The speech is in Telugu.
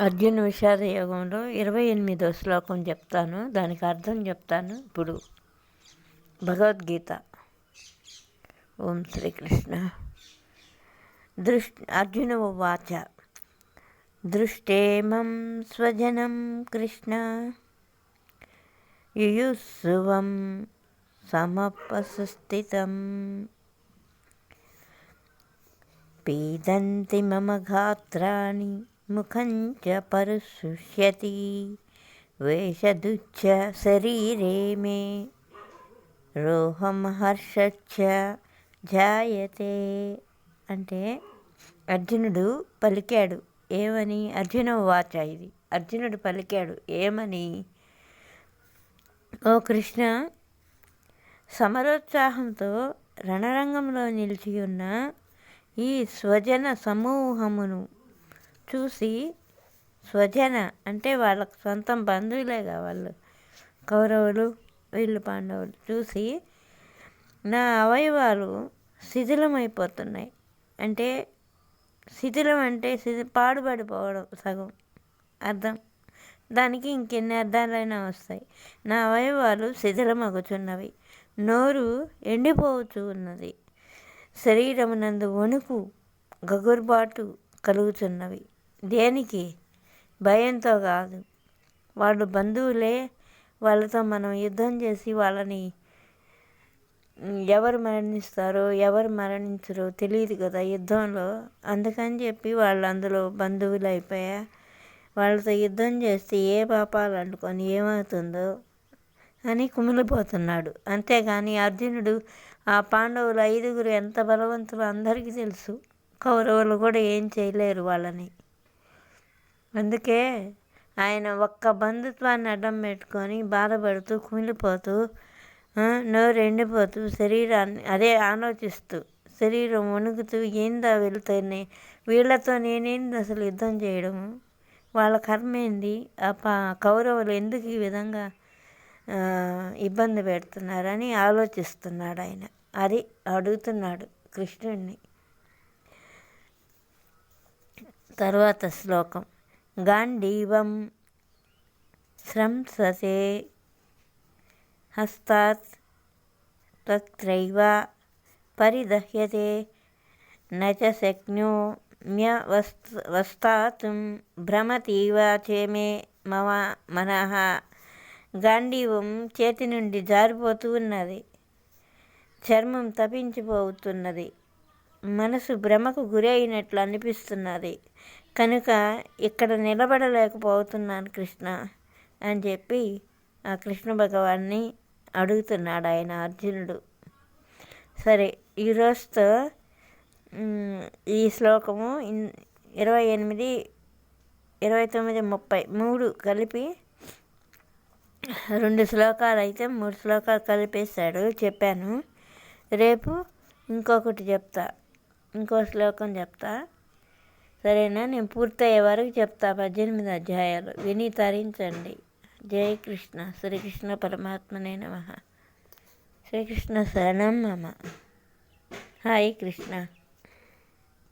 అర్జున విషాద యోగంలో 28వ శ్లోకం చెప్తాను, దానికి అర్థం చెప్తాను ఇప్పుడు. భగవద్గీత. ఓం శ్రీకృష్ణ. అర్జున ఉవాచ దృష్టేమం స్వజనం కృష్ణ యుయుత్సువం సమపస్థితం పీదంతి మమ గాత్రాణి ముఖం చ పరిశుష్యతి వేషదుచ్చ శరీరే మే రోహం హర్షచ్చ జాయతే. అంటే అర్జునుడు పలికాడు ఏమని? అర్జున వాచ. ఇది అర్జునుడు పలికాడు ఏమని? ఓ కృష్ణ, సమరోత్సాహంతో రణరంగంలో నిలిచి ఉన్న ఈ స్వజన సమూహమును చూసి, స్వజన అంటే వాళ్ళకు సొంతం బంధువులేగా వాళ్ళు, కౌరవులు వీళ్ళు పాండవులు, చూసి నా అవయవాలు శిథిలమైపోతున్నాయి. అంటే శిథిలం అంటే పాడుపడిపోవడం సగం అర్థం. దానికి ఇంకెన్ని అర్థాలైనా వస్తాయి. నా అవయవాలు శిథిలమగుచున్నవి, నోరు ఎండిపోవచ్చు ఉన్నది, శరీరమునందు వణుకు గగుర్బాటు కలుగుతున్నవి. దేనికి? భయంతో కాదు. వాళ్ళు బంధువులే, వాళ్ళతో మనం యుద్ధం చేసి వాళ్ళని ఎవరు మరణిస్తారో ఎవరు మరణించరో తెలియదు కదా యుద్ధంలో. అందుకని చెప్పి వాళ్ళు అందులో బంధువులు అయిపోయా. వాళ్ళతో యుద్ధం చేస్తే ఏ పాపాలు అంటుకొని ఏమవుతుందో అని కుమిలిపోతున్నాడు. అంతేగాని అర్జునుడు ఆ పాండవులు 5గురు ఎంత బలవంతులు అందరికీ తెలుసు. కౌరవులు కూడా ఏం చేయలేరు వాళ్ళని. అందుకే ఆయన ఒక్క బంధుత్వాన్ని అడ్డం పెట్టుకొని బాధపడుతూ కుమిలిపోతూ నోరు ఎండిపోతూ శరీరాన్ని అదే ఆలోచిస్తూ శరీరం వణుకుతూ ఏందా వెళ్తేనే వీళ్ళతో నేనేంది అసలు యుద్ధం చేయడము, వాళ్ళ కర్మ ఏంది, కౌరవులు ఎందుకు ఈ విధంగా ఇబ్బంది పెడుతున్నారని ఆలోచిస్తున్నాడు ఆయన. అది అడుగుతున్నాడు కృష్ణుడిని. తర్వాత శ్లోకం. గాంధీవం స్రంసతే హస్తాత్ తత్రైవ పరిదహ్యతే నచ శక్నోమ్యవస్థాతుం భ్రమతీవ చేమే మమ మనః. గాంధీవం చేతి నుండి జారిపోతూ ఉన్నది, చర్మం తపించిపోతున్నది, మనసు భ్రమకు గురి అయినట్లు అనిపిస్తున్నది, కనుక ఇక్కడ నిలబడలేకపోతున్నాను కృష్ణ అని చెప్పి ఆ కృష్ణ భగవాన్ని అడుగుతున్నాడు ఆయన అర్జునుడు. సరే, ఈరోజుతో ఈ శ్లోకము 28, 29, 30 3 కలిపి 2 శ్లోకాలు అయితే 3 శ్లోకాలు కలిపేశాడు చెప్పాను. రేపు ఇంకొకటి చెప్తా, ఇంకో శ్లోకం చెప్తా. సరేనా? నేను పూర్తయ్యే వరకు చెప్తా 18 అధ్యాయాలు. విని తరించండి. జై కృష్ణ. శ్రీకృష్ణ పరమాత్మనే నమః. శ్రీకృష్ణ శరణం మమ. హాయ్ కృష్ణ.